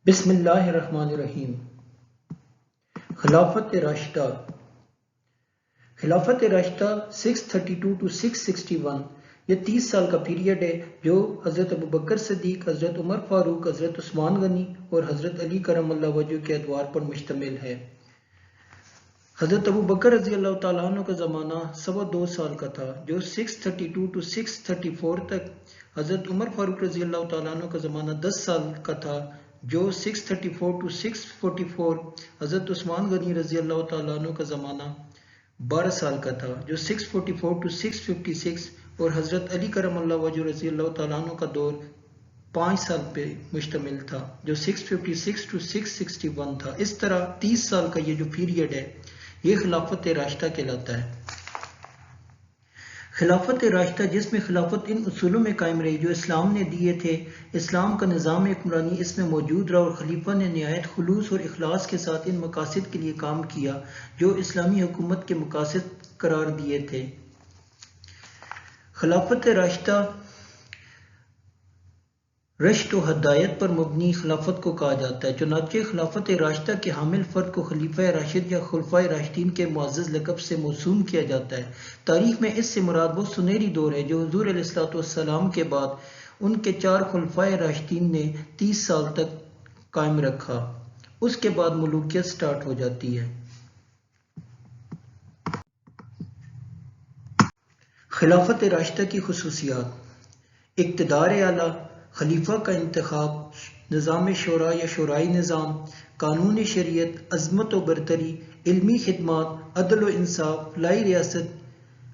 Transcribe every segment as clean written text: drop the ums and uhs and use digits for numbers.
بسم اللہ الرحمن الرحیم۔ خلافت راشدہ 632 to 661 یہ 30 سال کا پیریڈ ہے جو حضرت ابوبکر صدیق، حضرت عمر فاروق، حضرت عثمان غنی اور حضرت علی کرم اللہ وجہ کے ادوار پر مشتمل ہے۔ حضرت ابوبکر رضی اللہ تعالیٰ عنہ کا زمانہ 2.25 سال کا تھا جو 632 to 634 تک، حضرت عمر فاروق رضی اللہ تعالیٰ عنہ کا زمانہ 10 سال کا تھا جو 634 to 644، حضرت عثمان غنی رضی اللہ تعالیٰ عنہ کا زمانہ 12 سال کا تھا جو 644 to 656، اور حضرت علی کرم اللہ وجہ رضی اللہ تعالیٰ عنہ کا دور 5 سال پہ مشتمل تھا جو 656 to 661 تھا۔ اس طرح 30 سال کا یہ جو پیریڈ ہے یہ خلافت راشدہ کہلاتا ہے۔ خلافت راشدہ جس میں خلافت ان اصولوں میں قائم رہی جو اسلام نے دیے تھے، اسلام کا نظام حکمرانی اس میں موجود رہا اور خلیفہ نے نہایت خلوص اور اخلاص کے ساتھ ان مقاصد کے لیے کام کیا جو اسلامی حکومت کے مقاصد قرار دیے تھے۔ خلافت راشدہ رشد و ہدایت پر مبنی خلافت کو کہا جاتا ہے، چنانچہ خلافت راشدہ کے حامل فرد کو خلیفہ راشد یا خلفائے راشدین کے معزز لقب سے موسوم کیا جاتا ہے۔ تاریخ میں اس سے مراد وہ سنہری دور ہے جو حضور علیہ الصلوۃ والسلام کے بعد ان کے 4 خلفائے راشدین نے 30 سال تک قائم رکھا، اس کے بعد ملوکیت سٹارٹ ہو جاتی ہے۔ خلافت راشدہ کی خصوصیات: اقتدار اعلیٰ، خلیفہ کا انتخاب، نظام شورا یا شورائی نظام، قانون شریعت، عظمت و برتری، علمی خدمات، عدل و انصاف، فلاحی ریاست،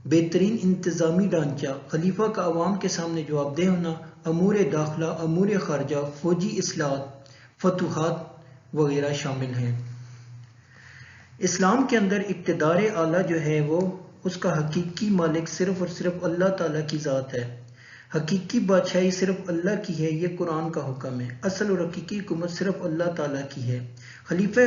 بہترین انتظامی ڈھانچہ، خلیفہ کا عوام کے سامنے جواب دہ ہونا، امور داخلہ، امور خارجہ، فوجی اصلاحات، فتوحات وغیرہ شامل ہیں۔ اسلام کے اندر اقتدار اعلیٰ جو ہے وہ اس کا حقیقی مالک صرف اور صرف اللہ تعالیٰ کی ذات ہے۔ حقیقی بادشاہی صرف اللہ کی ہے، یہ قرآن کا حکم ہے۔ اصل اور حقیقی حکومت صرف اللہ تعالیٰ کی ہے۔ خلیفہ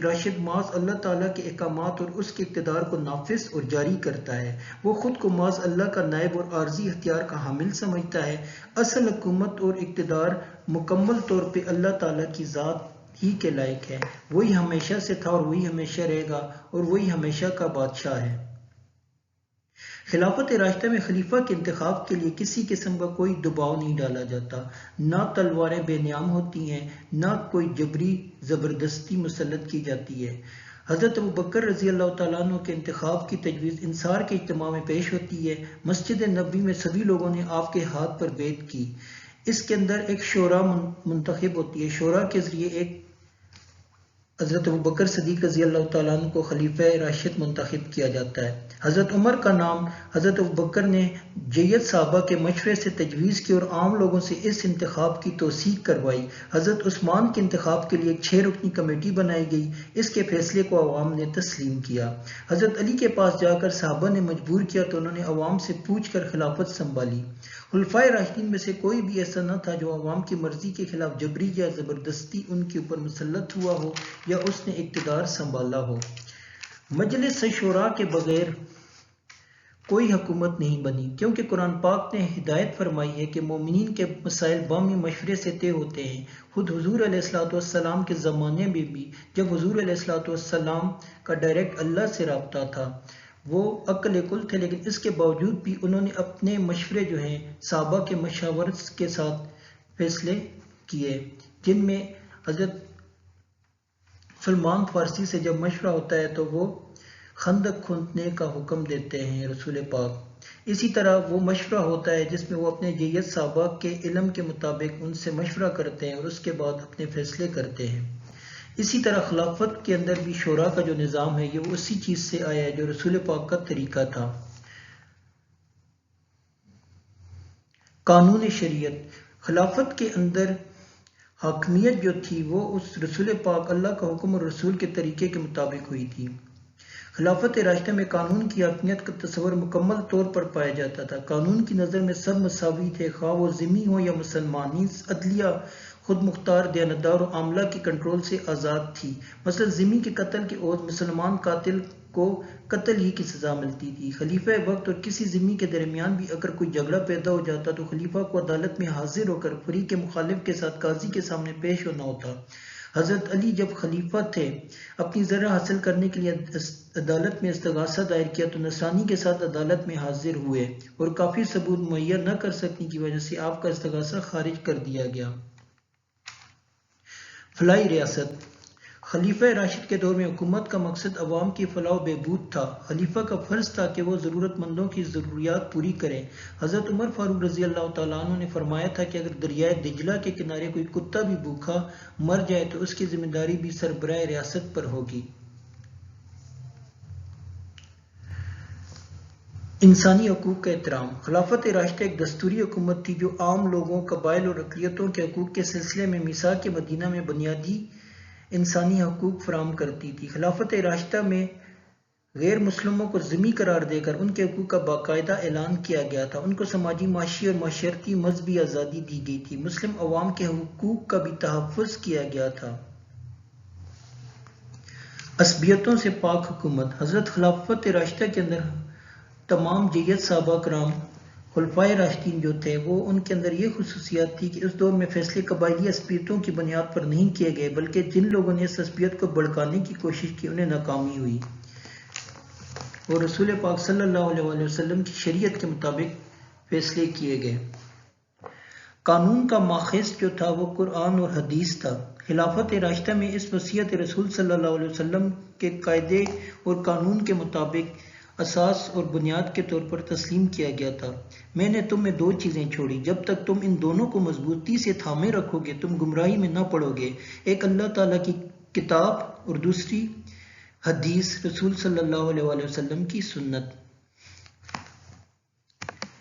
راشد محض اللہ تعالیٰ کے احکامات اور اس کے اقتدار کو نافذ اور جاری کرتا ہے۔ وہ خود کو محض اللہ کا نائب اور عارضی اختیار کا حامل سمجھتا ہے۔ اصل حکومت اور اقتدار مکمل طور پہ اللہ تعالیٰ کی ذات ہی کے لائق ہے۔ وہی ہمیشہ سے تھا اور وہی ہمیشہ رہے گا اور وہی ہمیشہ کا بادشاہ ہے۔ خلافت راشدہ میں خلیفہ کے انتخاب کے لیے کسی قسم کا کوئی دباؤ نہیں ڈالا جاتا، نہ تلواریں بے نیام ہوتی ہیں، نہ کوئی جبری زبردستی مسلط کی جاتی ہے۔ حضرت ابوبکر رضی اللہ تعالیٰ عنہ کے انتخاب کی تجویز انصار کے اجتماع میں پیش ہوتی ہے۔ مسجد نبوی میں سبھی لوگوں نے آپ کے ہاتھ پر بیعت کی۔ اس کے اندر ایک شورا منتخب ہوتی ہے۔ شورا کے ذریعے ایک حضرت ابوبکر صدیق رضی اللہ تعالیٰ عنہ کو خلیفہ راشد منتخب کیا جاتا ہے۔ حضرت عمر کا نام حضرت ابوبکر نے جید صحابہ کے مشورے سے تجویز کی اور عام لوگوں سے اس انتخاب کی توثیق کروائی۔ حضرت عثمان کے انتخاب کے لیے ایک 6 رکنی کمیٹی بنائی گئی، اس کے فیصلے کو عوام نے تسلیم کیا۔ حضرت علی کے پاس جا کر صحابہ نے مجبور کیا تو انہوں نے عوام سے پوچھ کر خلافت سنبھالی۔ خلفائے راشدین میں سے کوئی بھی ایسا نہ تھا جو عوام کی مرضی کے خلاف جبری یا زبردستی ان کے اوپر مسلط ہوا ہو یا اس نے اقتدار سنبھالا ہو۔ مجلس شورا کے بغیر کوئی حکومت نہیں بنی، کیونکہ قرآن پاک نے ہدایت فرمائی ہے کہ مومنین کے مسائل باہمی مشورے سے طے ہوتے ہیں۔ خود حضور علیہ الصلوۃ والسلام کے زمانے میں بھی جب حضور علیہ الصلوۃ والسلام کا ڈائریکٹ اللہ سے رابطہ تھا، وہ عقل کل تھے، لیکن اس کے باوجود بھی انہوں نے اپنے مشورے جو ہیں صحابہ کے مشاورت کے ساتھ فیصلے کیے، جن میں حضرت سلمان فارسی سے جب مشورہ ہوتا ہے تو وہ خندق کھودنے کا حکم دیتے ہیں رسول پاک۔ اسی طرح وہ مشورہ ہوتا ہے جس میں وہ اپنے جید صحابہ کے علم کے مطابق ان سے مشورہ کرتے ہیں اور اس کے بعد اپنے فیصلے کرتے ہیں۔ اسی طرح خلافت کے اندر بھی شورا کا جو نظام ہے یہ اسی چیز سے آیا ہے جو رسول پاک کا طریقہ تھا۔ قانون شریعت: خلافت کے اندر حاکمیت جو تھی وہ اس رسول پاک اللہ کا حکم اور رسول کے طریقے کے مطابق ہوئی تھی۔ خلافت راشدہ میں قانون کی حاکمیت کا تصور مکمل طور پر پایا جاتا تھا۔ قانون کی نظر میں سب مساوی تھے، خواہ وہ ذمہ ہو یا مسلمان۔ عدلیہ خود مختار، دیانتدار اور عاملہ کے کنٹرول سے آزاد تھی۔ مثلا ذمہ کے قتل کے عوض مسلمان قاتل کو قتل ہی کی سزا ملتی تھی۔ خلیفہ وقت اور کسی ذمہ کے درمیان بھی اگر کوئی جھگڑا پیدا ہو جاتا تو خلیفہ کو عدالت میں حاضر ہو کر فریق مخالف کے ساتھ قاضی کے سامنے پیش ہونا ہوتا۔ حضرت علی جب خلیفہ تھے اپنی زرہ حاصل کرنے کے لیے عدالت میں استغاثہ دائر کیا تو نصرانی کے ساتھ عدالت میں حاضر ہوئے اور کافی ثبوت مہیا نہ کر سکنے کی وجہ سے آپ کا استغاثہ خارج کر دیا گیا۔ فلاحی ریاست۔ خلیفہ راشد کے دور میں حکومت کا مقصد عوام کی فلاح و بہبود تھا۔ خلیفہ کا فرض تھا کہ وہ ضرورت مندوں کی ضروریات پوری کریں۔ حضرت عمر فاروق رضی اللہ تعالیٰ عنہ نے فرمایا تھا کہ اگر دریائے دجلہ کے کنارے کوئی کتا بھی بھوکا مر جائے تو اس کی ذمہ داری بھی سربراہ ریاست پر ہوگی۔ انسانی حقوق کا احترام۔ خلافت راشدہ ایک دستوری حکومت تھی جو عام لوگوں، قبائل اور اقلیتوں کے حقوق کے سلسلے میں میثاق مدینہ میں بنیادی انسانی حقوق فراہم کرتی تھی۔ خلافت راشدہ میں غیر مسلموں کو ذمہ قرار دے کر ان کے حقوق کا باقاعدہ اعلان کیا گیا تھا۔ ان کو سماجی، معاشی اور معاشرتی مذہبی آزادی دی گئی تھی۔ مسلم عوام کے حقوق کا بھی تحفظ کیا گیا تھا۔ عصبیتوں سے پاک حکومت۔ حضرت خلافت راشدہ کے اندر تمام جید صحابہ کرام خلفائے راشدین جو تھے وہ ان کے اندر یہ خصوصیات تھی کہ اس دور میں فیصلے قبائلی عصبیتوں کی بنیاد پر نہیں کیے گئے، بلکہ جن لوگوں نے اس عصبیت کو بھڑکانے کی کوشش کی انہیں ناکامی ہوئی اور رسول پاک صلی اللہ علیہ وسلم کی شریعت کے مطابق فیصلے کیے گئے۔ قانون کا ماخذ جو تھا وہ قرآن اور حدیث تھا۔ خلافت راشدہ میں اس وصیت رسول صلی اللہ علیہ وسلم کے قاعدے اور قانون کے مطابق اساس اور بنیاد کے طور پر تسلیم کیا گیا تھا۔ میں نے تم میں دو چیزیں چھوڑی، جب تک تم ان دونوں کو مضبوطی سے تھامے رکھو گے تم گمراہی میں نہ پڑو گے، ایک اللہ تعالیٰ کی کتاب اور دوسری حدیث رسول صلی اللہ علیہ وسلم کی سنت۔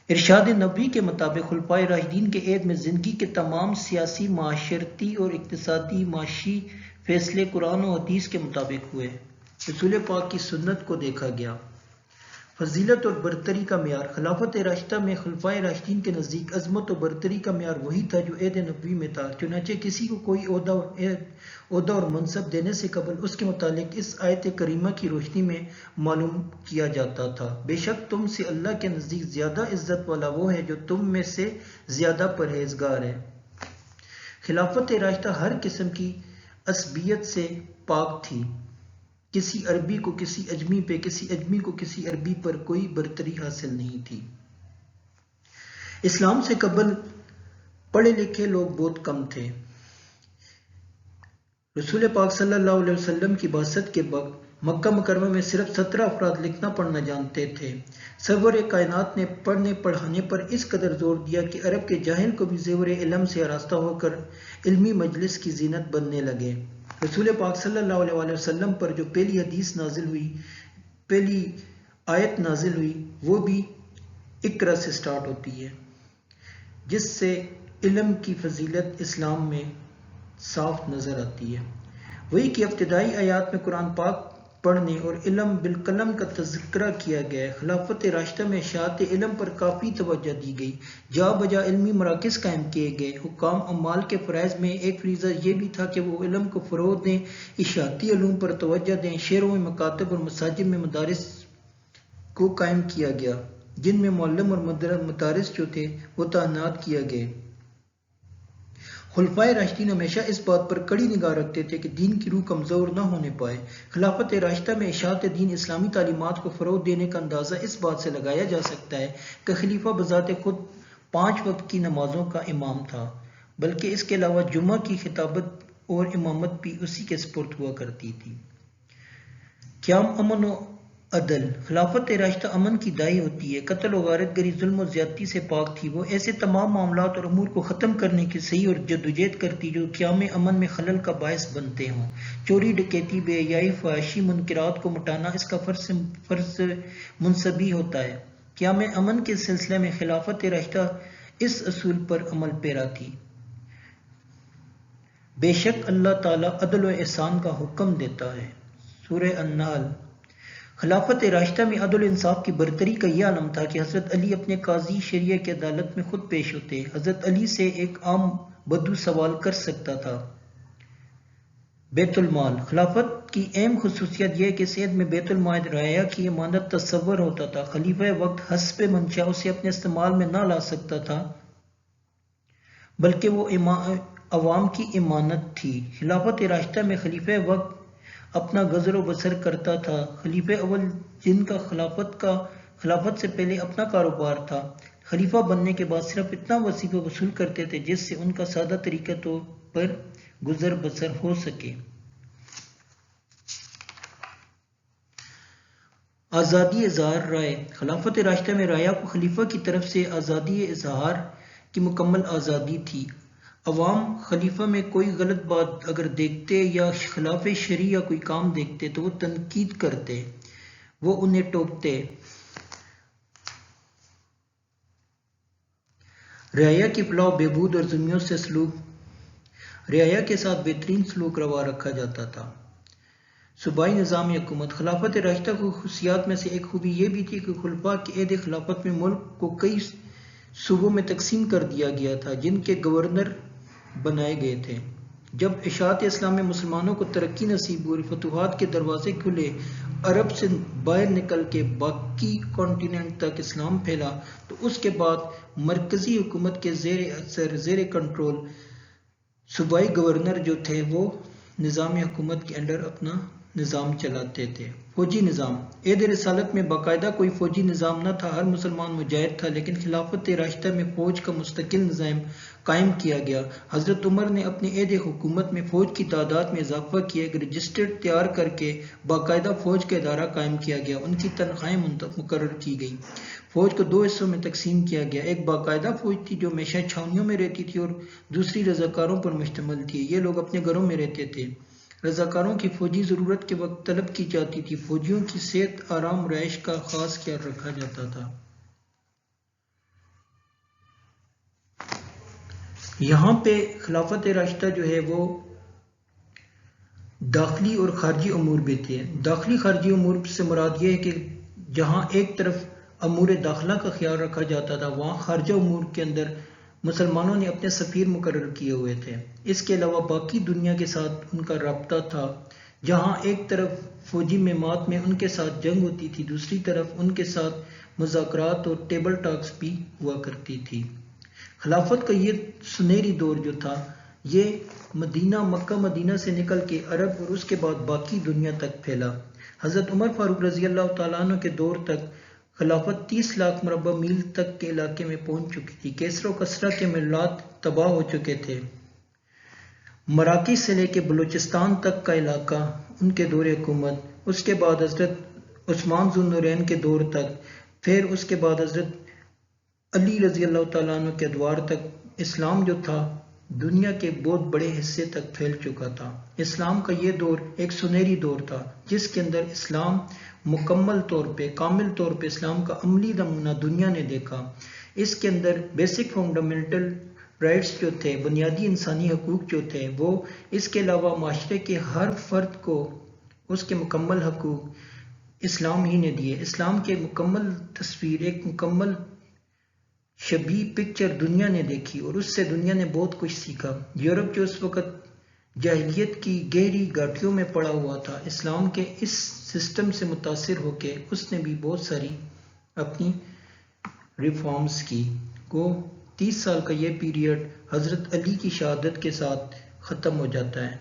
ارشاد نبوی کے مطابق خلفائے راشدین کے عہد میں زندگی کے تمام سیاسی، معاشرتی اور اقتصادی معاشی فیصلے قرآن و حدیث کے مطابق ہوئے، رسول پاک کی سنت کو دیکھا گیا۔ فضیلت اور برتری کا معیار۔ خلافت راشدہ میں خلفائے راشدین کے نزدیک عظمت و برتری کا معیار وہی تھا جو عہد نبوی میں تھا۔ چنانچہ کسی کو کوئی عہدہ اور منصب دینے سے قبل اس کے متعلق اس آیت کریمہ کی روشنی میں معلوم کیا جاتا تھا، بے شک تم سے اللہ کے نزدیک زیادہ عزت والا وہ ہے جو تم میں سے زیادہ پرہیزگار ہے۔ خلافت راشدہ ہر قسم کی عصبیت سے پاک تھی۔ کسی عربی کو کسی اجمی پہ، کسی اجمی کو کسی عربی پر کوئی برتری حاصل نہیں تھی۔ اسلام سے قبل پڑھے لکھے لوگ بہت کم تھے۔ رسول پاک صلی اللہ علیہ وسلم کی بعثت کے وقت مکہ مکرمہ میں صرف 17 افراد لکھنا پڑھنا جانتے تھے۔ سرور کائنات نے پڑھنے پڑھانے پر اس قدر زور دیا کہ عرب کے جاہل کو بھی زیور علم سے آراستہ ہو کر علمی مجلس کی زینت بننے لگے۔ رسول پاک صلی اللہ علیہ وسلم پر جو پہلی حدیث نازل ہوئی، پہلی آیت نازل ہوئی، وہ بھی اقرا سے سٹارٹ ہوتی ہے، جس سے علم کی فضیلت اسلام میں صاف نظر آتی ہے۔ وہی کہ ابتدائی آیات میں قرآن پاک پڑھنے اور علم بالقلم کا تذکرہ کیا گیا ہے۔ خلافت راشدہ میں اشاعت علم پر کافی توجہ دی گئی، جا بجا علمی مراکز قائم کیے گئے۔ حکام عمال کے فرائض میں ایک فریضہ یہ بھی تھا کہ وہ علم کو فروغ دیں، اشاعتی علوم پر توجہ دیں۔ شہروں میں مکاتب اور مساجد میں مدارس کو قائم کیا گیا، جن میں معلم اور مدرس جو تھے وہ تعینات کیا گئے۔ خلفائے راشدین ہمیشہ اس بات پر کڑی نگاہ رکھتے تھے کہ دین کی روح کمزور نہ ہونے پائے۔ خلافت راشدہ میں اشاعت دین اسلامی تعلیمات کو فروغ دینے کا اندازہ اس بات سے لگایا جا سکتا ہے کہ خلیفہ بذات خود 5 وقت کی نمازوں کا امام تھا، بلکہ اس کے علاوہ جمعہ کی خطابت اور امامت بھی اسی کے سپرد ہوا کرتی تھی۔ قیام امن و عدل۔ خلافت راشدہ امن کی داعی ہوتی ہے، قتل و غارت گری، ظلم و زیادتی سے پاک تھی۔ وہ ایسے تمام معاملات اور امور کو ختم کرنے کی صحیح اور جدوجہد کرتی جو قیام امن میں خلل کا باعث بنتے ہوں۔ چوری، ڈکیتی، بے حیائی، فحاشی، منکرات کو مٹانا اس کا فرض منصبی ہوتا ہے۔ قیام امن کے سلسلے میں خلافت راشدہ اس اصول پر عمل پیرا تھی۔ بے شک اللہ تعالیٰ عدل و احسان کا حکم دیتا ہے۔ سورہ النحل۔ خلافت راشدہ میں عدل و انصاف کی برتری کا یہ عالم تھا کہ حضرت علی اپنے قاضی شریعہ کی عدالت میں خود پیش ہوتے۔ حضرت علی سے ایک عام بدو سوال کر سکتا تھا۔ بیت المال۔ خلافت کی اہم خصوصیت یہ ہے کہ اس عہد میں بیت المال رعایا کی امانت تصور ہوتا تھا۔ خلیفہ وقت حسب منشاء اسے اپنے استعمال میں نہ لا سکتا تھا، بلکہ وہ عوام کی امانت تھی۔ خلافت راشدہ میں خلیفہ وقت اپنا گزر و بسر کرتا تھا۔ خلیفہ اول جن کا خلافت سے پہلے اپنا کاروبار تھا، خلیفہ بننے کے بعد صرف اتنا وظیفہ وصول کرتے تھے جس سے ان کا سادہ طریقے طور پر گزر بسر ہو سکے۔ آزادی اظہار رائے۔ خلافت راشدہ میں رعایا کو خلیفہ کی طرف سے آزادی اظہار کی مکمل آزادی تھی۔ عوام خلیفہ میں کوئی غلط بات اگر دیکھتے یا خلاف شرع یا کوئی کام دیکھتے تو وہ تنقید کرتے، وہ انہیں ٹوکتے۔ رعایا کی فلاح و بہبود اور ذمیوں سے رعایا کے ساتھ بہترین سلوک روا رکھا جاتا تھا۔ صوبائی نظام حکومت۔ خلافت راشدہ کی خصوصیات میں سے ایک خوبی یہ بھی تھی کہ خلفاء کے عہد خلافت میں ملک کو کئی صوبوں میں تقسیم کر دیا گیا تھا جن کے گورنر بنائے گئے تھے۔ جب اشاعت اسلام میں مسلمانوں کو ترقی نصیب ہوئی، فتوحات کے دروازے کھلے، عرب سے باہر نکل کے باقی کانٹیننٹ تک اسلام پھیلا، تو اس کے بعد مرکزی حکومت کے زیر کنٹرول صوبائی گورنر جو تھے وہ نظام حکومت کے انڈر اپنا نظام چلاتے تھے۔ فوجی نظام۔ عہد رسالت میں باقاعدہ کوئی فوجی نظام نہ تھا، ہر مسلمان مجاہد تھا، لیکن خلافت راشدہ میں فوج کا مستقل نظام قائم کیا گیا۔ حضرت عمر نے اپنے عہد حکومت میں فوج کی تعداد میں اضافہ کیا، ایک رجسٹر تیار کر کے باقاعدہ فوج کا ادارہ قائم کیا گیا، ان کی تنخواہیں مقرر کی گئیں۔ فوج کو دو حصوں میں تقسیم کیا گیا، ایک باقاعدہ فوج تھی جو ہمیشہ چھاؤنیوں میں رہتی تھی اور دوسری رضاکاروں پر مشتمل تھی، یہ لوگ اپنے گھروں میں رہتے تھے۔ رضاکاروں کی فوجی ضرورت کے وقت طلب کی جاتی تھی، فوجیوں کی صحت، آرام، رہائش کا خاص خیال رکھا جاتا تھا۔ یہاں پہ خلافت راشدہ جو ہے وہ داخلی اور خارجی امور بھی تھے۔ داخلی خارجی امور سے مراد یہ ہے کہ جہاں ایک طرف امور داخلہ کا خیال رکھا جاتا تھا، وہاں خارجہ امور کے اندر مسلمانوں نے اپنے سفیر مقرر کیے ہوئے تھے۔ اس کے علاوہ باقی دنیا کے ساتھ ان کا رابطہ تھا، جہاں ایک طرف فوجی مہمات میں ان کے ساتھ جنگ ہوتی تھی، دوسری طرف ان کے ساتھ مذاکرات اور ٹیبل ٹاکس بھی ہوا کرتی تھی۔ خلافت کا یہ سنہری دور جو تھا، یہ مکہ مدینہ سے نکل کے عرب اور اس کے بعد باقی دنیا تک پھیلا۔ حضرت عمر فاروق رضی اللہ تعالیٰ عنہ کے دور تک خلافت 30 لاکھ مربع میل تک کے علاقے میں پہنچ چکی تھی۔ کیسر و کسرا کے محلات تباہ ہو چکے تھے۔ مراکش سے لے کے بلوچستان تک کا علاقہ ان کے دور حکومت، اس کے بعد حضرت عثمان ذو النورین کے دور تک، پھر اس کے بعد حضرت علی رضی اللہ تعالیٰ عنہ کے ادوار تک اسلام جو تھا دنیا کے بہت بڑے حصے تک پھیل چکا تھا۔ اسلام کا یہ دور ایک سنہری دور تھا جس کے اندر اسلام کامل طور پہ اسلام کا عملی نمونہ دنیا نے دیکھا۔ اس کے اندر بیسک فنڈامنٹل رائٹس جو تھے، بنیادی انسانی حقوق جو تھے، وہ اس کے علاوہ معاشرے کے ہر فرد کو اس کے مکمل حقوق اسلام ہی نے دیے۔ اسلام کے مکمل تصویر، ایک مکمل شبیہ پکچر دنیا نے دیکھی اور اس سے دنیا نے بہت کچھ سیکھا۔ یورپ جو اس وقت جاہلیت کی گہری گھاٹیوں میں پڑا ہوا تھا، اسلام کے اس سسٹم سے متاثر ہو کے اس نے بھی بہت ساری اپنی ریفارمز کی۔ 30 سال کا یہ پیریڈ حضرت علی کی شہادت کے ساتھ ختم ہو جاتا ہے۔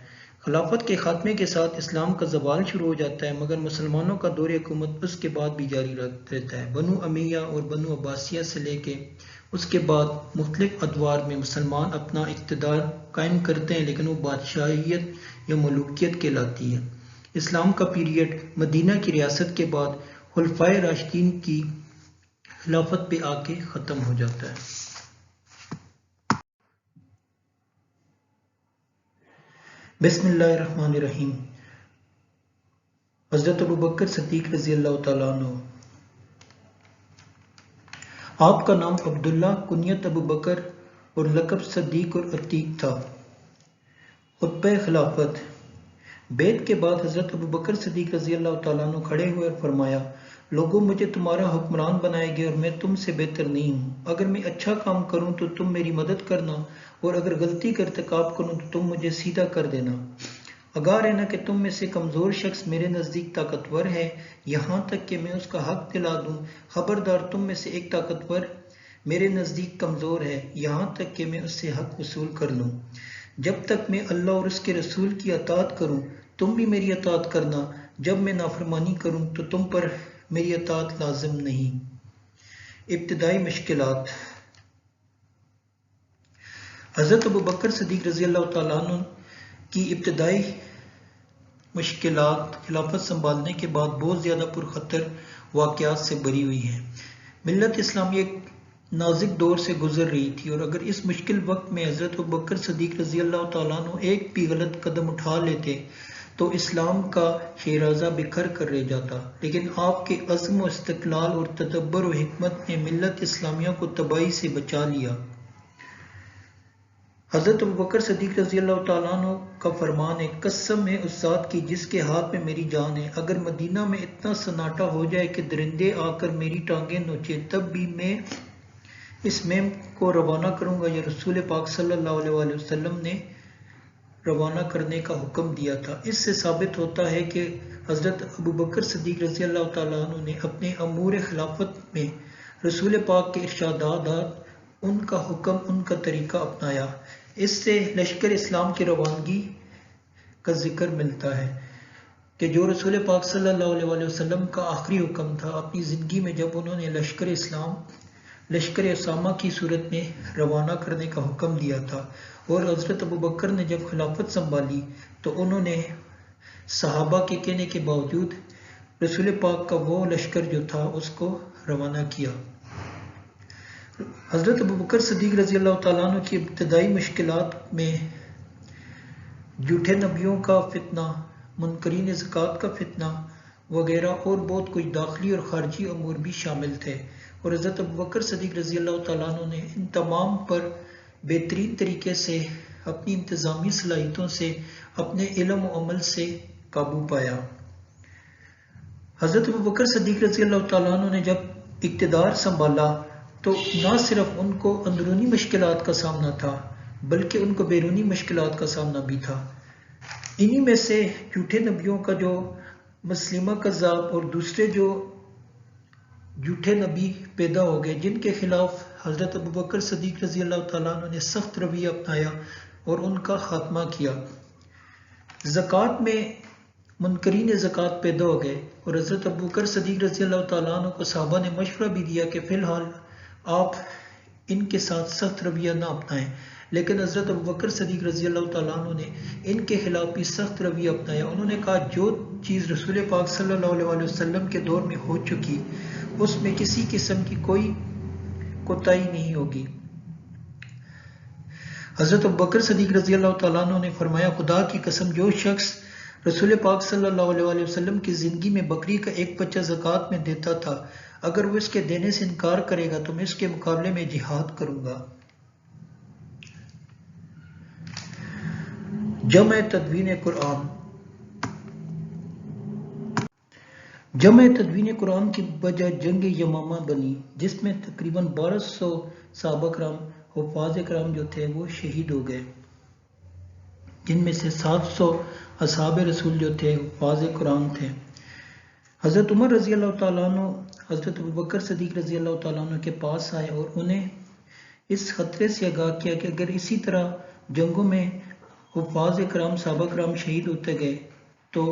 خلافت کے خاتمے کے ساتھ اسلام کا زوال شروع ہو جاتا ہے، مگر مسلمانوں کا دور حکومت اس کے بعد بھی جاری رہتا ہے۔ بنو امیہ اور بنو عباسیہ سے لے کے اس کے بعد مختلف ادوار میں مسلمان اپنا اقتدار قائم کرتے ہیں، لیکن وہ بادشاہیت یا ملوکیت کہلاتی ہے۔ اسلام کا پیریڈ مدینہ کی ریاست کے بعد خلفائے راشدین کی خلافت پہ آ کے ختم ہو جاتا ہے۔ بسم اللہ الرحمن الرحیم۔ حضرت ابوبکر صدیق رضی اللہ تعالیٰ عنہ۔ آپ کا نام عبداللہ، کنیت ابوبکر اور لقب صدیق اور عتیق تھا۔ خطبہ خلافت۔ بیعت کے بعد حضرت ابوبکر صدیق رضی اللہ تعالیٰ عنہ کھڑے ہوئے اور فرمایا، لوگوں مجھے تمہارا حکمران بنائے گئے اور میں تم سے بہتر نہیں ہوں۔ اگر میں اچھا کام کروں تو تم میری مدد کرنا، اور اگر غلطی کا ارتکاب کروں تو تم مجھے سیدھا کر دینا۔ آگاہ رہنا کہ تم میں سے کمزور شخص میرے نزدیک طاقتور ہے، یہاں تک کہ میں اس کا حق دلا دوں۔ خبردار، تم میں سے ایک طاقتور میرے نزدیک کمزور ہے، یہاں تک کہ میں اس سے حق وصول کر لوں۔ جب تک میں اللہ اور اس کے رسول کی اطاعت کروں تم بھی میری اطاعت کرنا، جب میں نافرمانی کروں تو تم پر میری اطاعت لازم نہیں۔ ابتدائی مشکلات۔ حضرت ابوبکر صدیق رضی اللہ تعالیٰ عنہ کی ابتدائی مشکلات خلافت سنبھالنے کے بعد بہت زیادہ پرخطر واقعات سے بری ہوئی ہیں۔ ملت اسلامی ایک نازک دور سے گزر رہی تھی، اور اگر اس مشکل وقت میں حضرت ابوبکر صدیق رضی اللہ تعالیٰ عنہ ایک بھی غلط قدم اٹھا لیتے تو اسلام کا شیرازہ بکھر کر رہ جاتا، لیکن آپ کے عزم و استقلال اور تدبر و حکمت نے ملت اسلامیہ کو تباہی سے بچا لیا۔ حضرت ابوبکر صدیق رضی اللہ تعالیٰ عنہ کا فرمان ہے، قسم ہے اس ذات کی جس کے ہاتھ میں میری جان ہے، اگر مدینہ میں اتنا سناٹا ہو جائے کہ درندے آ کر میری ٹانگیں نوچے تب بھی میں اس مہم کو روانہ کروں گا۔ یا رسول پاک صلی اللہ علیہ وسلم نے روانہ کرنے کا حکم دیا تھا۔ اس سے ثابت ہوتا ہے کہ حضرت ابوبکر صدیق رضی اللہ تعالیٰ عنہ نے اپنے امور خلافت میں رسول پاک کے ارشادات، ان کا حکم، ان کا طریقہ اپنایا۔ اس سے لشکر اسلام کی روانگی کا ذکر ملتا ہے کہ جو رسول پاک صلی اللہ علیہ وسلم کا آخری حکم تھا اپنی زندگی میں، جب انہوں نے لشکر اسلام لشکر اسامہ کی صورت میں روانہ کرنے کا حکم دیا تھا، اور حضرت ابوبکر نے جب خلافت سنبھالی تو انہوں نے صحابہ کے کہنے کے باوجود رسول پاک کا وہ لشکر جو تھا اس کو روانہ کیا۔ حضرت ابوبکر صدیق رضی اللہ تعالیٰ عنہ کی ابتدائی مشکلات میں جھوٹے نبیوں کا فتنہ، منکرین زکوٰۃ کا فتنہ وغیرہ اور بہت کچھ داخلی اور خارجی امور بھی شامل تھے، اور حضرت ابوبکر صدیق رضی اللہ تعالیٰ عنہ نے ان تمام پر بہترین طریقے سے اپنی انتظامی صلاحیتوں سے، اپنے علم و عمل سے قابو پایا۔ حضرت ابوبکر صدیق رضی اللہ تعالیٰ عنہ نے جب اقتدار سنبھالا تو نہ صرف ان کو اندرونی مشکلات کا سامنا تھا بلکہ ان کو بیرونی مشکلات کا سامنا بھی تھا۔ انہی میں سے جھوٹے نبیوں کا جو مسلمہ کذاب اور دوسرے جو جھوٹے نبی پیدا ہو گئے، جن کے خلاف حضرت ابوبکر صدیق رضی اللہ تعالیٰ عنہ نے سخت رویہ اپنایا اور ان کا خاتمہ کیا۔ زکوٰۃ میں منکرین زکوٰۃ پیدا ہو گئے، اور حضرت ابوبکر صدیق رضی اللہ تعالیٰ عنہ کو صحابہ نے مشورہ بھی دیا کہ فی الحال آپ ان کے ساتھ سخت رویہ نہ اپنائیں، لیکن حضرت ابوبکر صدیق رضی اللہ تعالیٰ عنہ نے ان کے خلاف بھی سخت رویہ اپنایا۔ انہوں نے کہا جو چیز رسول پاک صلی اللہ علیہ وسلم کے دور میں ہو چکی اس میں کسی قسم کی کوئی کوتاہی نہیں ہوگی۔ حضرت ابوبکر صدیق رضی اللہ تعالیٰ عنہ نے فرمایا، خدا کی قسم جو شخص رسول پاک صلی اللہ علیہ وسلم کی زندگی میں بکری کا ایک بچہ زکوٰۃ میں دیتا تھا، اگر وہ اس کے دینے سے انکار کرے گا تو میں اس کے مقابلے میں جہاد کروں گا۔ جمع تدوین قرآن۔ جمع تدوین قرآن کی وجہ جنگ یمامہ بنی، جس میں تقریباً 1200 صحابہ کرام حفاظ کرام جو تھے وہ شہید ہو گئے، جن میں سے 700 اصحاب رسول جو تھے حفاظ قرآن تھے۔ حضرت عمر رضی اللہ تعالیٰ عنہ حضرت ابوبکر صدیق رضی اللہ تعالیٰ عنہ کے پاس آئے اور انہیں اس خطرے سے آگاہ کیا کہ اگر اسی طرح جنگوں میں حفاظ کرام صحابہ کرام شہید ہوتے گئے تو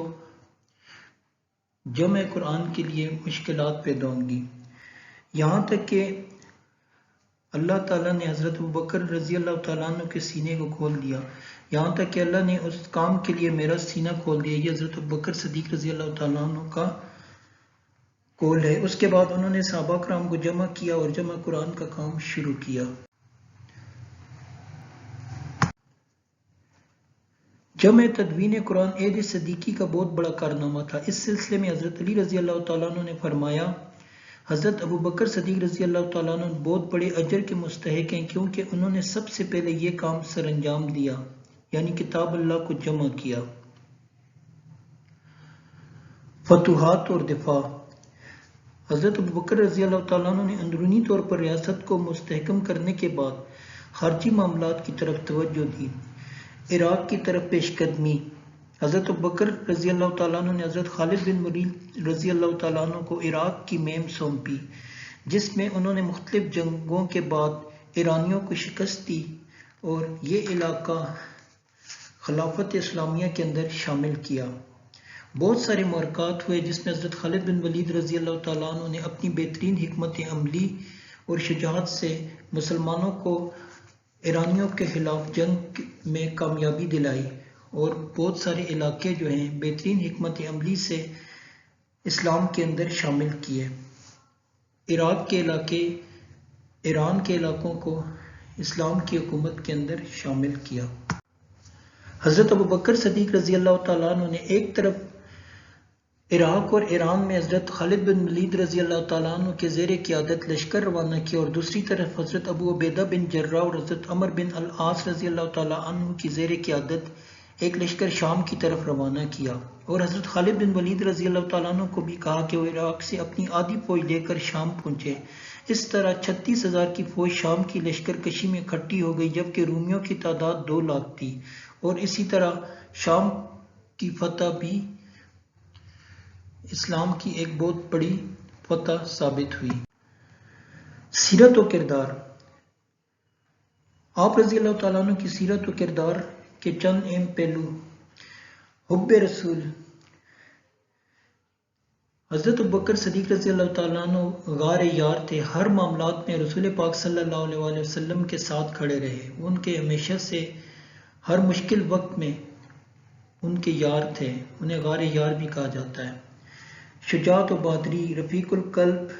جمع قرآن کے لیے مشکلات پیدا ہوں گی، یہاں تک کہ اللہ تعالیٰ نے حضرت ابوبکر رضی اللہ تعالیٰ عنہ کے سینے کو کھول دیا، یہاں تک کہ اللہ نے اس کام کے لیے میرا سینہ کھول دیا۔ یہ حضرت ابوبکر صدیق رضی اللہ تعالیٰ عنہ کا قول ہے۔ اس کے بعد انہوں نے صحابہ کرام کو جمع کیا اور جمع قرآن کا کام شروع کیا۔ جمع تدوین قرآن عہد صدیقی کا بہت بڑا کارنامہ تھا۔ اس سلسلے میں حضرت علی رضی اللہ تعالیٰ عنہ نے فرمایا، حضرت ابوبکر صدیق رضی اللہ تعالیٰ عنہ بہت بڑے اجر کے مستحق ہیں، کیونکہ انہوں نے سب سے پہلے یہ کام سر انجام دیا، یعنی کتاب اللہ کو جمع کیا۔ فتوحات اور دفاع۔ حضرت ابوبکر رضی اللہ تعالیٰ عنہ نے اندرونی طور پر ریاست کو مستحکم کرنے کے بعد خارجی معاملات کی طرف توجہ دی۔ عراق کی طرف پیش قدمی، حضرت ابوبکر رضی اللہ تعالیٰ عنہ نے حضرت خالد بن ولید رضی اللہ تعالیٰ عنہ کو عراق کی مہم سونپی، جس میں انہوں نے مختلف جنگوں کے بعد ایرانیوں کو شکست دی اور یہ علاقہ خلافت اسلامیہ کے اندر شامل کیا۔ بہت سارے معرکات ہوئے جس میں حضرت خالد بن ولید رضی اللہ تعالیٰ عنہ نے اپنی بہترین حکمت عملی اور شجاعت سے مسلمانوں کو ایرانیوں کے خلاف جنگ میں کامیابی دلائی اور بہت سارے علاقے جو ہیں بہترین حکمت عملی سے اسلام کے اندر شامل کیے۔ عراق کے علاقے ایران کے علاقوں کو اسلام کی حکومت کے اندر شامل کیا۔ حضرت ابوبکر صدیق رضی اللہ تعالیٰ عنہ نے ایک طرف عراق اور ایران میں حضرت خالد بن ولید رضی اللہ تعالیٰ عنہ کے زیر قیادت لشکر روانہ کیا اور دوسری طرف حضرت ابو عبیدہ بن جراح اور حضرت عمر بن العاص رضی اللہ تعالیٰ عنہ کی زیر قیادت ایک لشکر شام کی طرف روانہ کیا، اور حضرت خالد بن ولید رضی اللہ تعالیٰ عنہ کو بھی کہا کہ وہ عراق سے اپنی آدھی فوج لے کر شام پہنچے۔ اس طرح 36,000 کی فوج شام کی لشکر کشی میں اکٹھی ہو گئی، جبکہ رومیوں کی تعداد 2 لاکھ تھی، اور اسی طرح شام کی فتح بھی اسلام کی ایک بہت بڑی فتح ثابت ہوئی۔ سیرت و کردار۔ آپ رضی اللہ تعالیٰ عنہ کی سیرت و کردار کے چند اہم پہلو۔ حب رسول۔ حضرت ابوبکر صدیق رضی اللہ تعالیٰ عنہ غار یار تھے، ہر معاملات میں رسول پاک صلی اللہ علیہ وسلم کے ساتھ کھڑے رہے، ان کے ہمیشہ سے ہر مشکل وقت میں ان کے یار تھے، انہیں غار یار بھی کہا جاتا ہے۔ شجاعت و بہادری، رفیق القلب،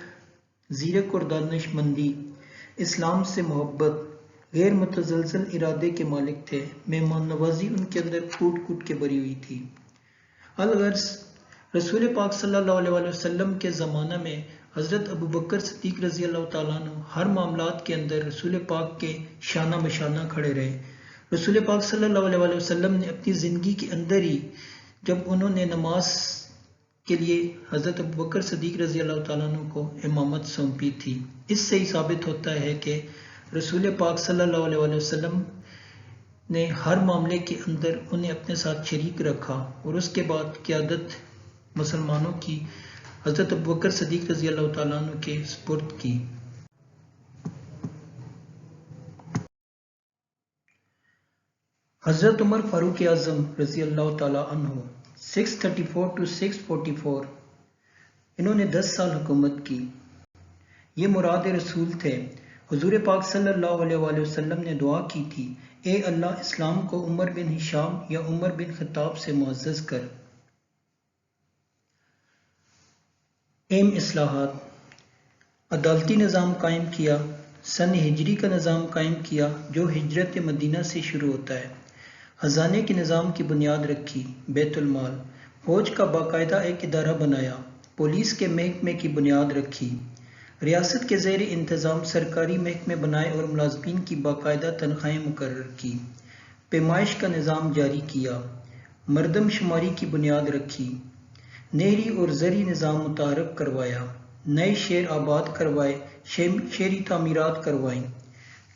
زیرک اور دانش مندی، اسلام سے محبت، غیر متزلزل ارادے کے مالک تھے، مہمان نوازی ان کے اندر کوٹ کوٹ کے بھری ہوئی تھی۔ الغرض رسول پاک صلی اللہ علیہ وسلم کے زمانہ میں حضرت ابوبکر صدیق رضی اللہ تعالیٰ عنہ ہر معاملات کے اندر رسول پاک کے شانہ بشانہ کھڑے رہے۔ رسول پاک صلی اللہ علیہ وسلم نے اپنی زندگی کے اندر ہی جب انہوں نے نماز کے لیے حضرت ابوبکر صدیق رضی اللہ تعالیٰ عنہ کو امامت سونپی تھی۔ اس سے ہی ثابت ہوتا ہے کہ رسول پاک صلی اللہ علیہ وسلم نے ہر معاملے کے اندر انہیں اپنے ساتھ شریک رکھا، اور اس کے بعد قیادت مسلمانوں کی حضرت ابوبکر صدیق رضی اللہ تعالیٰ عنہ کے سپرد کی۔ حضرت عمر فاروق اعظم رضی اللہ تعالیٰ عنہ 634 to 644، انہوں نے 10 سال حکومت کی۔ یہ مراد رسول تھے۔ حضور پاک صلی اللہ علیہ وسلم نے دعا کی تھی، اے اللہ اسلام کو عمر بن ہشام یا عمر بن خطاب سے معزز کر۔ اہم اصلاحات۔ عدالتی نظام قائم کیا، سن ہجری کا نظام قائم کیا جو ہجرت مدینہ سے شروع ہوتا ہے، خزانے کے نظام کی بنیاد رکھی، بیت المال، فوج کا باقاعدہ ایک ادارہ بنایا، پولیس کے محکمے کی بنیاد رکھی، ریاست کے زیر انتظام سرکاری محکمے بنائے اور ملازمین کی باقاعدہ تنخواہیں مقرر کی، پیمائش کا نظام جاری کیا، مردم شماری کی بنیاد رکھی، نہری اور زرعی نظام متعارف کروایا، نئے شہر آباد کروائے، شہری تعمیرات کروائیں،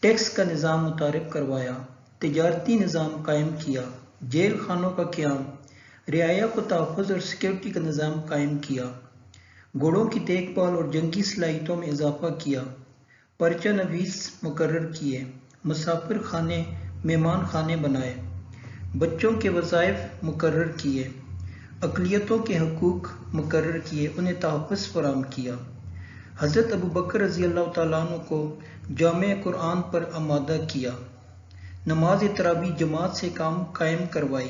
ٹیکس کا نظام متعارف کروایا، تجارتی نظام قائم کیا، جیل خانوں کا قیام، رعایا کو تحفظ اور سیکورٹی کا نظام قائم کیا، گھوڑوں کی دیکھ بھال اور جنگی صلاحیتوں میں اضافہ کیا، پرچہ نویس مقرر کیے، مسافر خانے، مہمان خانے بنائے، بچوں کے وظائف مقرر کیے، اقلیتوں کے حقوق مقرر کیے، انہیں تحفظ فراہم کیا، حضرت ابوبکر رضی اللہ تعالیٰ عنہ کو جامع قرآن پر آمادہ کیا، نماز تراویح جماعت سے قائم کروائی،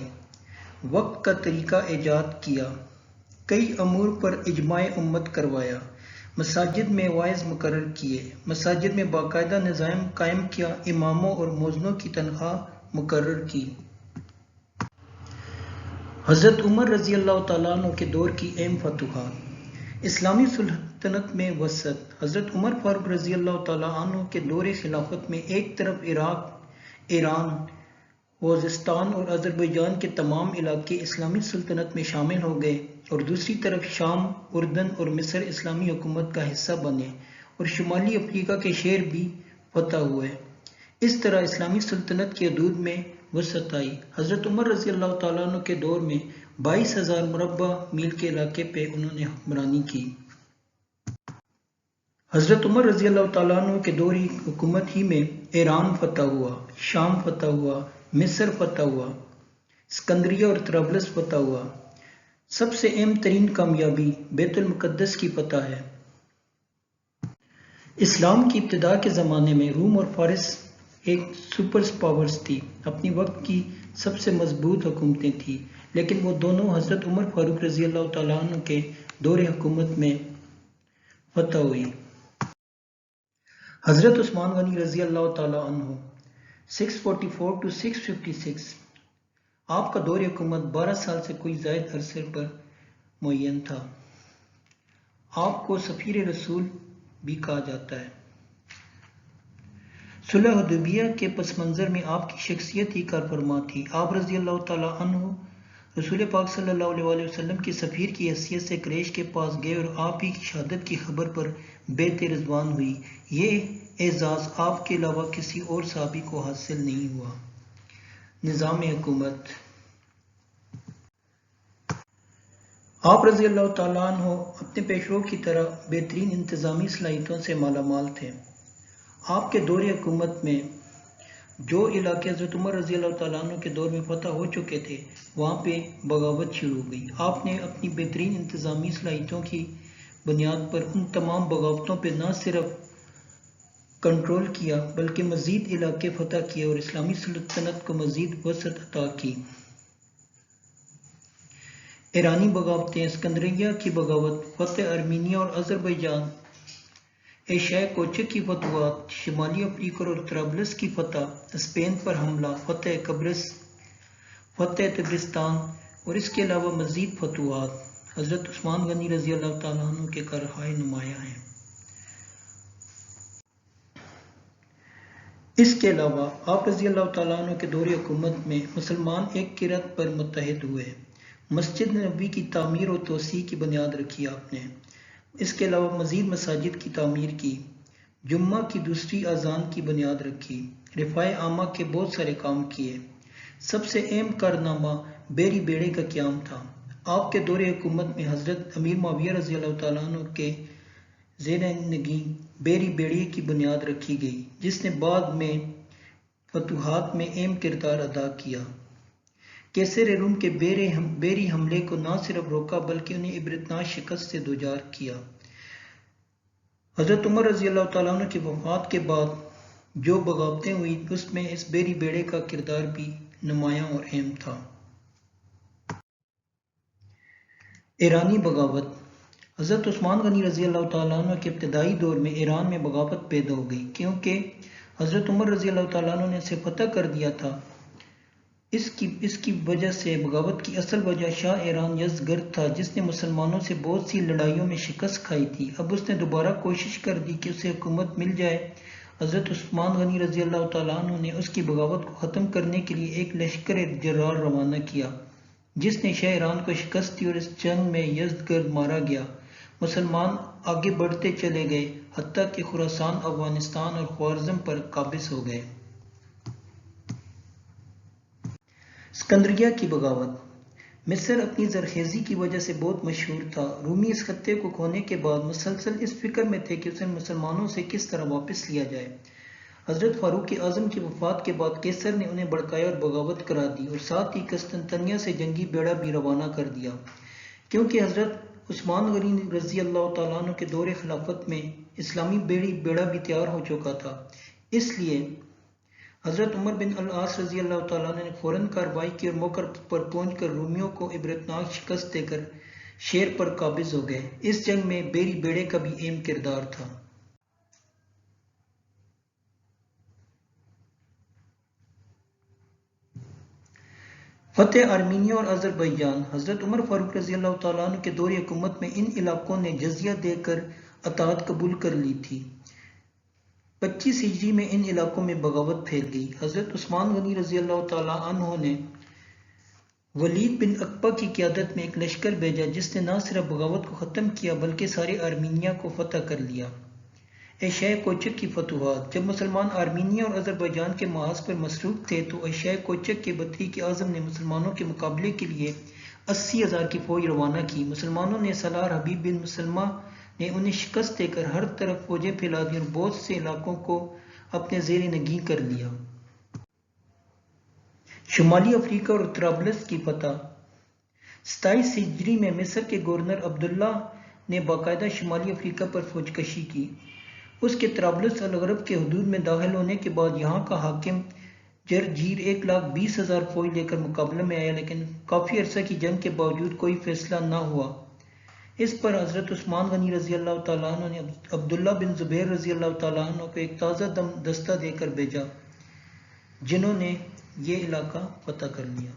وقت کا طریقہ ایجاد کیا، کئی امور پر اجماع امت کروایا، مساجد میں واعظ مقرر کیے، مساجد میں باقاعدہ نظام قائم کیا، اماموں اور مؤذنوں کی تنخواہ مقرر کی۔ حضرت عمر رضی اللہ تعالیٰ عنہ کے دور کی اہم فتوحات۔ اسلامی سلطنت میں وسعت۔ حضرت عمر فاروق رضی اللہ تعالیٰ عنہ کے دور خلافت میں ایک طرف عراق، ایران، خوزستان اور آذربائیجان کے تمام علاقے اسلامی سلطنت میں شامل ہو گئے، اور دوسری طرف شام، اردن اور مصر اسلامی حکومت کا حصہ بنے، اور شمالی افریقہ کے شہر بھی فتح ہوئے۔ اس طرح اسلامی سلطنت کی حدود میں وسعت آئی۔ حضرت عمر رضی اللہ تعالیٰ عنہ کے دور میں 22,000 مربع میل کے علاقے پہ انہوں نے حکمرانی کی۔ حضرت عمر رضی اللہ تعالیٰ عنہ کے دور حکومت ہی میں ایران فتح ہوا، شام فتح ہوا، مصر فتح ہوا، اسکندریہ اور طرابلس فتح ہوا۔ سب سے اہم ترین کامیابی بیت المقدس کی فتح ہے۔ اسلام کی ابتدا کے زمانے میں روم اور فارس ایک سپر پاورز تھی، اپنی وقت کی سب سے مضبوط حکومتیں تھیں، لیکن وہ دونوں حضرت عمر فاروق رضی اللہ تعالیٰ عنہ کے دور حکومت میں فتح ہوئی۔ حضرت عثمان غنی رضی اللہ تعالیٰ عنہ 644 to 656 آپ کا دور حکومت 12 سال سے کوئی زائد عرصے پر معین تھا۔ آپ کو سفیر رسول بھی کہا جاتا ہے۔ صلح حدیبیہ کے پس منظر میں آپ کی شخصیت ہی کار فرما تھی۔ آپ رضی اللہ تعالیٰ عنہ رسول پاک صلی اللہ علیہ وسلم کی سفیر کی حیثیت سے قریش کے پاس گئے اور آپ ہی کی شہادت کی خبر پر بیعت رضوان ہوئی۔ یہ اعزاز آپ کے علاوہ کسی اور صحابی کو حاصل نہیں ہوا۔ نظام حکومت۔ آپ رضی اللہ تعالیٰ عنہ اپنے پیشرو کی طرح بہترین انتظامی صلاحیتوں سے مالا مال تھے۔ آپ کے دور حکومت میں جو علاقے حضرت عمر رضی اللہ تعالیٰ عنہ کے دور میں فتح ہو چکے تھے وہاں پہ بغاوت شروع ہو گئی۔ آپ نے اپنی بہترین انتظامی صلاحیتوں کی بنیاد پر ان تمام بغاوتوں پہ نہ صرف کنٹرول کیا بلکہ مزید علاقے فتح کیے اور اسلامی سلطنت کو مزید وسعت عطا کی۔ ایرانی بغاوتیں، اسکندریہ کی بغاوت، فتح ارمینیا اور آذربائیجان، ایشیائے کوچک کی فتوحات، شمالی افریقہ اور طرابلس کی فتح، اسپین پر حملہ، فتح قبرص، فتح تبرستان اور اس کے علاوہ مزید فتوحات حضرت عثمان غنی رضی اللہ تعالیٰ عنہ کے کارہائے نمایاں ہیں۔ اس کے علاوہ آپ رضی اللہ تعالیٰ عنہ کے دور حکومت میں مسلمان ایک کرت پر متحد ہوئے۔ مسجد نبوی کی تعمیر و توسیع کی بنیاد رکھی آپ نے۔ اس کے علاوہ مزید مساجد کی تعمیر کی، جمعہ کی دوسری اذان کی بنیاد رکھی، رفاع عامہ کے بہت سارے کام کیے۔ سب سے اہم کارنامہ بیری بیڑے کا قیام تھا۔ آپ کے دور حکومت میں حضرت امیر معاویہ رضی اللہ تعالیٰ عنہ کے زیر نگین بیری بیڑے کی بنیاد رکھی گئی، جس نے بعد میں فتوحات میں اہم کردار ادا کیا۔ کیسر روم کے بیری حملے کو نہ صرف روکا بلکہ انہیں عبرتناک شکست سے دوچار کیا۔ حضرت عمر رضی اللہ تعالیٰ عنہ کی وفات کے بعد جو بغاوتیں ہوئی اس میں اس بیری بیڑے کا کردار بھی نمایاں اور اہم تھا۔ ایرانی بغاوت۔ حضرت عثمان غنی رضی اللہ تعالیٰ عنہ کے ابتدائی دور میں ایران میں بغاوت پیدا ہو گئی، کیونکہ حضرت عمر رضی اللہ تعالیٰ عنہ نے اسے فتح کر دیا تھا۔ اس کی وجہ سے بغاوت کی اصل وجہ شاہ ایران یزدگرد تھا، جس نے مسلمانوں سے بہت سی لڑائیوں میں شکست کھائی تھی۔ اب اس نے دوبارہ کوشش کر دی کہ اسے حکومت مل جائے۔ حضرت عثمان غنی رضی اللہ تعالیٰ عنہ نے اس کی بغاوت کو ختم کرنے کے لیے ایک لشکر جرار روانہ کیا، جس نے شاہ ایران کو شکست دی اور اس جنگ میں یزدگرد مارا گیا۔ مسلمان آگے بڑھتے چلے گئے، حتیٰ کہ خراسان، افغانستان اور خوارزم پر قابض ہو گئے۔ اسکندریہ کی بغاوت۔ مصر اپنی زرخیزی کی وجہ سے بہت مشہور تھا۔ رومی اس خطے کو کھونے کے بعد مسلسل اس فکر میں تھے کہ اسے مسلمانوں سے کس طرح واپس لیا جائے۔ حضرت فاروق اعظم کی وفات کے بعد کیسر نے انہیں بھڑکایا اور بغاوت کرا دی اور ساتھ ہی قسطنطنیہ سے جنگی بیڑا بھی روانہ کر دیا۔ کیونکہ حضرت عثمان غنی رضی اللہ تعالیٰ عنہ کے دور خلافت میں اسلامی بیڑا بھی تیار ہو چکا تھا، اس لیے حضرت عمر بن العاص رضی اللہ تعالیٰ عنہ نے فوراً کارروائی کی اور موقع پر پہنچ کر رومیوں کو عبرتناک شکست دے کر شیر پر قابض ہو گئے۔ اس جنگ میں بیری بیڑے کا بھی اہم کردار تھا۔ فتح ارمینیا اور آذربائیجان۔ حضرت عمر فاروق رضی اللہ تعالیٰ عنہ کے دور حکومت میں ان علاقوں نے جزیہ دے کر اطاعت قبول کر لی تھی۔ 25 ہجری میں ان علاقوں میں بغاوت پھیل گئی۔ حضرت عثمان غنی رضی اللہ تعالیٰ عنہ نے ولید بن عقبہ کی قیادت میں ایک لشکر بھیجا، جس نے نہ صرف بغاوت کو ختم کیا بلکہ سارے ارمینیا کو فتح کر لیا۔ ایشیائے کوچک کی فتوحات۔ جب مسلمان آرمینیا اور آذربائیجان کے محاذ پر مصروف تھے تو ایشیائے کوچک کے بطریق اعظم نے مسلمانوں کے مقابلے کے لیے 80,000 کی فوج روانہ کی۔ مسلمانوں نے سالار حبیب بن مسلمہ نے انہیں شکست دے کر ہر طرف فوجیں پھیلا دیں اور بہت سے علاقوں کو اپنے زیر نگین کر لیا۔ شمالی افریقہ اور طرابلس کی فتح۔ 27 ہجری میں مصر کے گورنر عبداللہ نے باقاعدہ شمالی افریقہ پر فوج کشی کی۔ اس کے طرابلس الغرب کے حدود میں داخل ہونے کے بعد یہاں کا حاکم جرجیر 1,20,000 فوج لے کر مقابلے میں آیا، لیکن کافی عرصہ کی جنگ کے باوجود کوئی فیصلہ نہ ہوا۔ اس پر حضرت عثمان غنی رضی اللہ تعالیٰ عنہ نے عبداللہ بن زبیر رضی اللہ تعالیٰ عنہ کو ایک تازہ دم دستہ دے کر بھیجا، جنہوں نے یہ علاقہ فتح کر لیا۔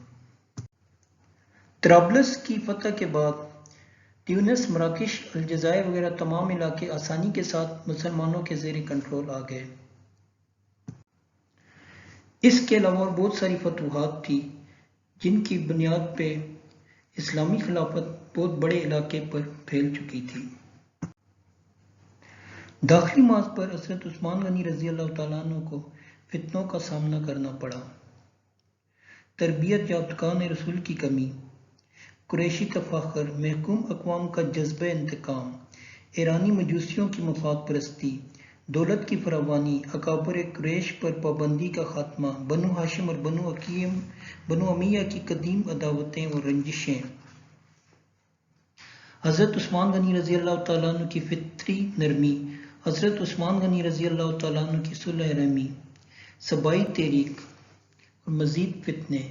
طرابلس کی فتح کے بعد تیونس، مراکش، الجزائر وغیرہ تمام علاقے آسانی کے ساتھ مسلمانوں کے زیر کنٹرول آ گئے۔ اس کے علاوہ اور بہت ساری فتوحات تھی جن کی بنیاد پہ اسلامی خلافت بہت بڑے علاقے پر پھیل چکی تھی۔ داخلی محاذ پر حضرت عثمان غنی رضی اللہ تعالیٰ عنہ کو فتنوں کا سامنا کرنا پڑا۔ تربیت یافتگان رسول کی کمی، قریشی تفاخر، محکوم اقوام کا جذبہ انتقام، ایرانی مجوسیوں کی مفاد پرستی، دولت کی فراوانی، اکابر قریش پر پابندی کا خاتمہ، بنو ہاشم اور بنو امیہ کی قدیم عداوتیں اور رنجشیں، حضرت عثمان غنی رضی اللہ تعالیٰ عنہ کی فطری نرمی، حضرت عثمان غنی رضی اللہ تعالیٰ عنہ کی صلح رحمی، صبائی تحریک اور مزید فتنے۔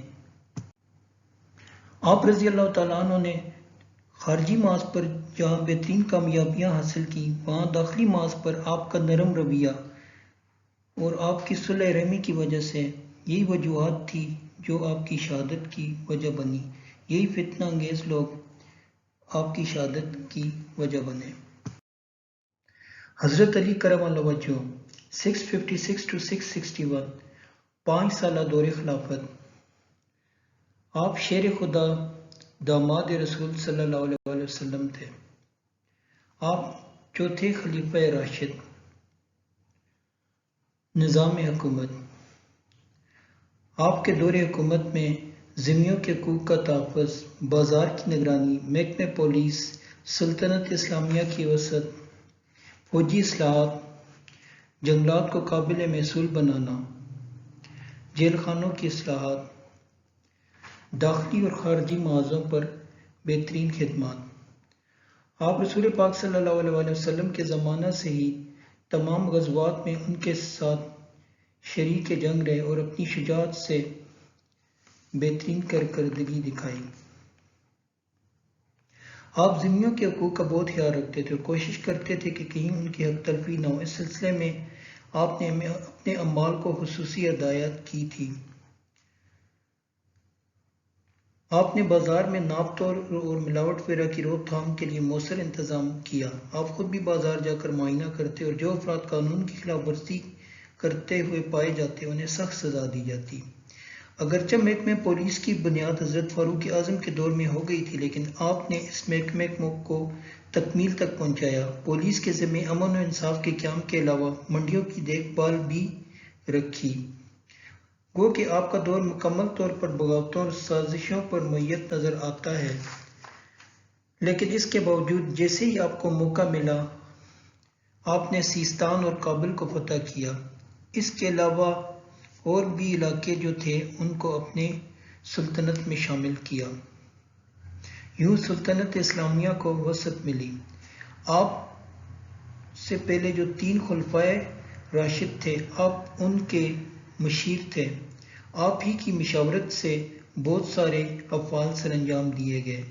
آپ رضی اللہ تعالیٰ عنہ نے خارجی محاذ پر جہاں بہترین کامیابیاں حاصل کی، وہاں داخلی محاذ پر آپ کا نرم رویہ اور آپ کی صلح رحمی کی وجہ سے یہی وجوہات تھی جو آپ کی شہادت کی وجہ بنی۔ یہی فتنہ انگیز لوگ آپ کی شہادت کی وجہ بنے۔ حضرت علی کرم اللہ وجہہ 656 to 661 5 سالہ دور خلافت۔ آپ شیر خدا داماد رسول صلی اللہ علیہ وسلم تھے۔ آپ چوتھے خلیفہ راشد۔ نظام حکومت۔ آپ کے دور حکومت میں ذمیوں کے حقوق کا تحفظ، بازار کی نگرانی، محکمہ پولیس، سلطنت اسلامیہ کی وسعت، فوجی اصلاحات، جنگلات کو قابل محصول بنانا، جیل خانوں کی اصلاحات، داخلی اور خارجی محاذوں پر بہترین خدمات۔ آپ رسول پاک صلی اللہ علیہ وسلم کے زمانہ سے ہی تمام غزوات میں ان کے ساتھ شریک جنگ رہے اور اپنی شجاعت سے بہترین کارکردگی دکھائی۔ آپ ذمیوں کے حقوق کا بہت خیال رکھتے تھے اور کوشش کرتے تھے کہ کہیں ان کی حق تلفی نہ ہو۔ اس سلسلے میں آپ نے اپنے اعمال کو خصوصی ہدایت کی تھی۔ آپ نے بازار میں ناپ تول اور ملاوٹ وغیرہ کی روک تھام کے لیے مؤثر انتظام کیا۔ آپ خود بھی بازار جا کر معائنہ کرتے اور جو افراد قانون کی خلاف ورزی کرتے ہوئے پائے جاتے انہیں سخت سزا دی جاتی۔ اگرچہ محکمہ پولیس کی بنیاد حضرت فاروق اعظم کے دور میں ہو گئی تھی، لیکن آپ نے اس محکمہ کو تکمیل تک پہنچایا۔ پولیس کے ذمہ امن و انصاف کے قیام کے علاوہ منڈیوں کی دیکھ بھال بھی رکھی۔ گو کہ آپ کا دور مکمل طور پر بغاوتوں اور سازشوں پر میت نظر آتا ہے، لیکن اس کے باوجود جیسے ہی آپ کو موقع ملا آپ نے سیستان اور کابل کو فتح کیا۔ اس کے علاوہ اور بھی علاقے جو تھے ان کو اپنے سلطنت میں شامل کیا۔ یوں سلطنت اسلامیہ کو وسعت ملی۔ آپ سے پہلے جو 3 خلفائے راشد تھے آپ ان کے مشیر تھے۔ آپ ہی کی مشاورت سے بہت سارے افعال سر انجام دیے گئے۔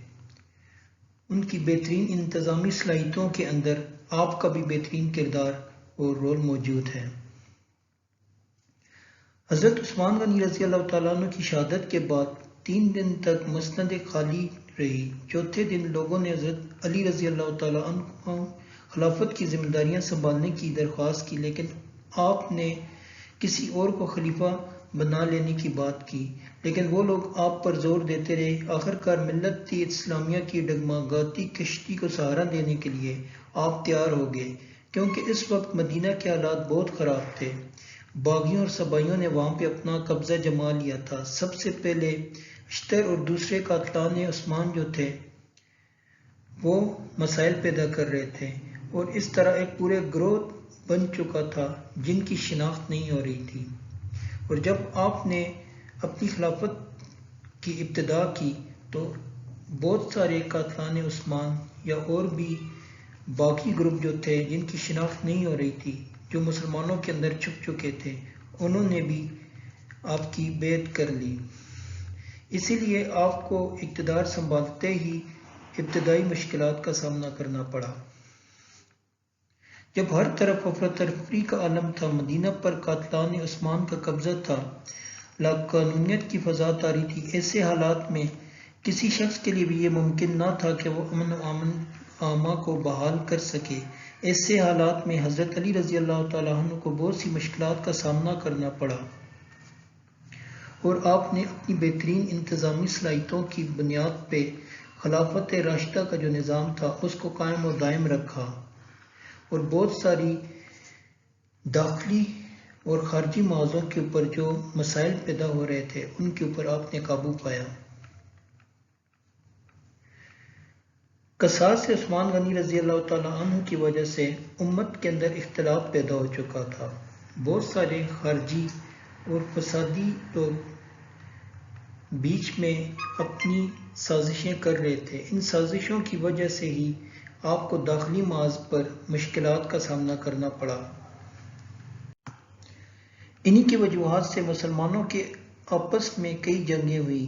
ان کی بہترین انتظامی صلاحیتوں کے اندر آپ کا بھی بہترین کردار اور رول موجود ہے۔ حضرت عثمان غنی رضی اللہ تعالیٰ عنہ کی شہادت کے بعد 3 دن تک مسند خالی رہی۔ چوتھے دن لوگوں نے حضرت علی رضی اللہ تعالیٰ عنہ خلافت کی ذمہ داریاں سنبھالنے کی درخواست کی، لیکن آپ نے کسی اور کو خلیفہ بنا لینے کی بات کی، لیکن وہ لوگ آپ پر زور دیتے رہے۔ آخرکار ملت اسلامیہ کی ڈگمگاتی کشتی کو سہارا دینے کے لیے آپ تیار ہو گئے۔ کیونکہ اس وقت مدینہ کے حالات بہت خراب تھے۔ باغیوں اور سبائیوں نے وہاں پہ اپنا قبضہ جما لیا تھا۔ سب سے پہلے اشتر اور دوسرے قاتلان عثمان جو تھے وہ مسائل پیدا کر رہے تھے، اور اس طرح ایک پورے گروہ بن چکا تھا جن کی شناخت نہیں ہو رہی تھی۔ اور جب آپ نے اپنی خلافت کی ابتدا کی تو بہت سارے قاتلان عثمان یا اور بھی باقی گروپ جو تھے جن کی شناخت نہیں ہو رہی تھی، جو مسلمانوں کے اندر چھپ چکے تھے، انہوں نے بھی آپ کی بیعت کر لی۔ اسی لیے آپ کو اقتدار سنبھالتے ہی ابتدائی مشکلات کا سامنا کرنا پڑا۔ جب ہر طرف افراتفری کا عالم تھا، مدینہ پر قاتلان عثمان کا قبضہ تھا، لاقانونیت کی فضا طاری تھی، ایسے حالات میں کسی شخص کے لیے بھی یہ ممکن نہ تھا کہ وہ امن و عامہ کو بحال کر سکے۔ ایسے حالات میں حضرت علی رضی اللہ تعالیٰ عنہ کو بہت سی مشکلات کا سامنا کرنا پڑا، اور آپ نے اپنی بہترین انتظامی صلاحیتوں کی بنیاد پہ خلافت راشدہ کا جو نظام تھا اس کو قائم و دائم رکھا، اور بہت ساری داخلی اور خارجی معاذوں کے اوپر جو مسائل پیدا ہو رہے تھے ان کے اوپر آپ نے قابو پایا۔ قصاص عثمان غنی رضی اللہ تعالیٰ عنہ کی وجہ سے امت کے اندر اختلاف پیدا ہو چکا تھا۔ بہت سارے خارجی اور فسادی لوگ بیچ میں اپنی سازشیں کر رہے تھے۔ ان سازشوں کی وجہ سے ہی آپ کو داخلی معاذ پر مشکلات کا سامنا کرنا پڑا۔ انہی کی وجوہات سے مسلمانوں کے آپس میں کئی جنگیں ہوئی،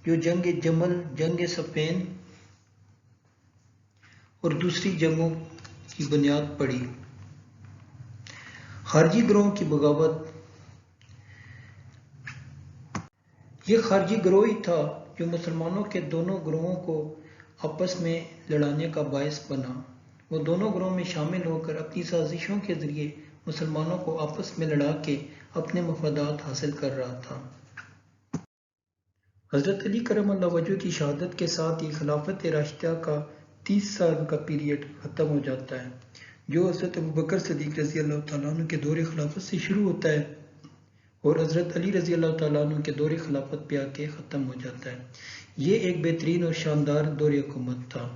جو جنگ جمل، جنگ صفین اور دوسری جنگوں کی بنیاد پڑی۔ خارجی گروہوں کی بغاوت، یہ خارجی گروہ ہی تھا جو مسلمانوں کے دونوں گروہوں کو آپس میں لڑانے کا باعث بنا۔ وہ دونوں گروہوں میں شامل ہو کر اپنی سازشوں کے ذریعے مسلمانوں کو آپس میں لڑا کے اپنے مفادات حاصل کر رہا تھا۔ حضرت علی کرم اللہ وجہہ کی شہادت کے ساتھ ہی خلافت راشدہ کا 30 سال کا پیریڈ ختم ہو جاتا ہے، جو حضرت ابوبکر صدیق رضی اللہ تعالیٰ عنہ کے دور خلافت سے شروع ہوتا ہے اور حضرت علی رضی اللہ تعالیٰ عنہ کے دور خلافت پہ آ کے ختم ہو جاتا ہے۔ یہ ایک بہترین اور شاندار دور حکومت تھا۔